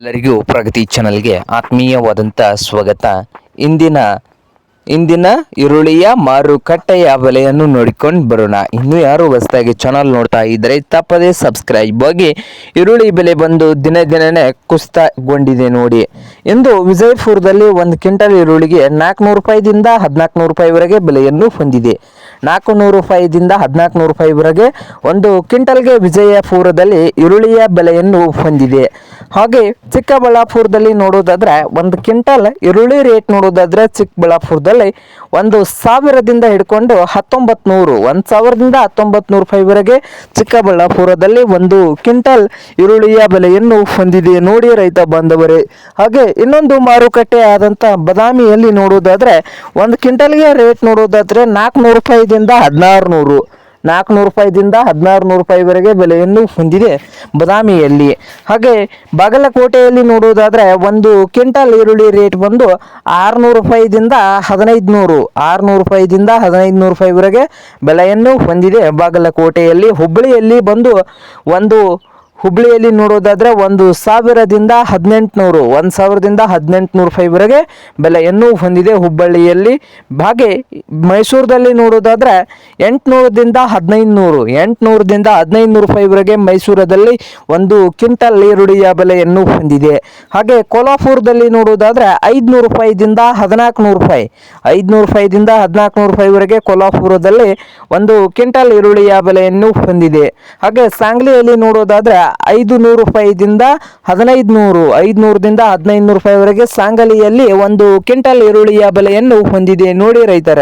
ಎಲ್ಲರಿಗೂ ಪ್ರಗತಿ ಚಾನಲ್ಗೆ ಆತ್ಮೀಯವಾದಂಥ ಸ್ವಾಗತ. ಇಂದಿನ ಈರುಳ್ಳಿಯ ಮಾರುಕಟ್ಟೆಯ ಬೆಲೆಯನ್ನು ನೋಡಿಕೊಂಡು ಬರೋಣ. ಇನ್ನು ಯಾರು ಹೊಸದಾಗಿ ಚಾನಲ್ ನೋಡ್ತಾ ಇದ್ದರೆ ತಪ್ಪದೇ ಸಬ್ಸ್ಕ್ರೈಬ್ ಆಗಿ. ಈರುಳ್ಳಿ ಬೆಲೆ ಬಂದು ದಿನನೇ ಕುಸಿತಗೊಂಡಿದೆ ನೋಡಿ. ಇಂದು ವಿಜಯಪುರದಲ್ಲಿ ಒಂದು ಕ್ವಿಂಟಲ್ ಈರುಳ್ಳಿಗೆ 400 ರೂಪಾಯಿದಿಂದ 1400 ರೂಪಾಯಿವರೆಗೆ ಬೆಲೆಯನ್ನು ಹೊಂದಿದೆ. 400 ರೂಪಾಯಿದಿಂದ 1400 ರೂಪಾಯಿವರೆಗೆ ಒಂದು ಕ್ವಿಂಟಲ್ಗೆ ವಿಜಯಪುರದಲ್ಲಿ ಈರುಳ್ಳಿಯ ಬೆಲೆಯನ್ನು ಹೊಂದಿದೆ. ಹಾಗೆ ಚಿಕ್ಕಬಳ್ಳಾಪುರದಲ್ಲಿ ನೋಡೋದಾದ್ರೆ ಒಂದು ಕ್ವಿಂಟಲ್ ಈರುಳ್ಳಿ ರೇಟ್ ನೋಡೋದಾದ್ರೆ ಚಿಕ್ಕಬಳ್ಳಾಪುರದಲ್ಲಿ 1000ದಿಂದ ಹಿಡ್ಕೊಂಡು 1900 ರೂಪಾಯಿವರೆಗೆ ಚಿಕ್ಕಬಳ್ಳಾಪುರದಲ್ಲಿ ಒಂದು ಕ್ವಿಂಟಲ್ ಈರುಳ್ಳಿಯ ಬೆಲೆಯನ್ನು ಹೊಂದಿದೆ ನೋಡಿ ರೈತ ಬಾಂಧವರೇ. ಹಾಗೆ ಇನ್ನೊಂದು ಮಾರುಕಟ್ಟೆ ಆದಂತ ಬದಾಮಿಯಲ್ಲಿ ನೋಡೋದಾದ್ರೆ ಒಂದು ಕ್ವಿಂಟಲ್ಗೆ ರೇಟ್ ನೋಡೋದಾದ್ರೆ 400 ರೂಪಾಯಿದಿಂದ 1600 ರೂಪಾಯಿವರೆಗೆ ಬೆಲೆಯನ್ನು ಹೊಂದಿದೆ ಬದಾಮಿಯಲ್ಲಿ. ಹಾಗೆ ಬಾಗಲಕೋಟೆಯಲ್ಲಿ ನೋಡುವುದಾದ್ರೆ ಒಂದು ಕ್ವಿಂಟಲ್ ಈರುಳ್ಳಿ ರೇಟ್ ಬಂದು 600 ರೂಪಾಯಿದಿಂದ 1500 ರೂಪಾಯಿವರೆಗೆ ಬೆಲೆಯನ್ನು ಹೊಂದಿದೆ ಬಾಗಲಕೋಟೆಯಲ್ಲಿ. ಹುಬ್ಬಳ್ಳಿಯಲ್ಲಿ ನೋಡೋದಾದ್ರೆ 1000ದಿಂದ 1800 ರೂಪಾಯಿವರೆಗೆ ಬೆಲೆಯನ್ನು ಹೊಂದಿದೆ ಹುಬ್ಬಳ್ಳಿಯಲ್ಲಿ. ಹಾಗೆ ಮೈಸೂರಲ್ಲಿ ನೋಡೋದಾದ್ರೆ 800ದಿಂದ 1500 ರೂಪಾಯಿವರೆಗೆ ಮೈಸೂರದಲ್ಲಿ ಒಂದು ಕ್ವಿಂಟಲ್ ಈರುಳ್ಳಿಯ ಬೆಲೆಯನ್ನು ಹೊಂದಿದೆ. ಹಾಗೆ ಕೋಲ್ಹಾಪುರದಲ್ಲಿ ನೋಡೋದಾದ್ರೆ 500 ರೂಪಾಯಿದಿಂದ 1400 ರೂಪಾಯಿವರೆಗೆ ಕೋಲ್ಹಾಪುರದಲ್ಲಿ ಒಂದು ಕ್ವಿಂಟಲ್ ಈರುಳ್ಳಿಯ ಬೆಲೆಯನ್ನು ಹೊಂದಿದೆ. ಹಾಗೆ ಸಾಂಗ್ಲಿಯಲ್ಲಿ ನೋಡೋದಾದ್ರೆ 500 ರೂಪಾಯಿದಿಂದ 1500 ರೂಪಾಯಿವರೆಗೆ ಸಾಂಗಲಿಯಲ್ಲಿ ಒಂದು ಕ್ವಿಂಟಲ್ ಈರುಳ್ಳಿಯ ಬೆಲೆಯನ್ನು ಹೊಂದಿದೆ ನೋಡಿ ರೈತರ.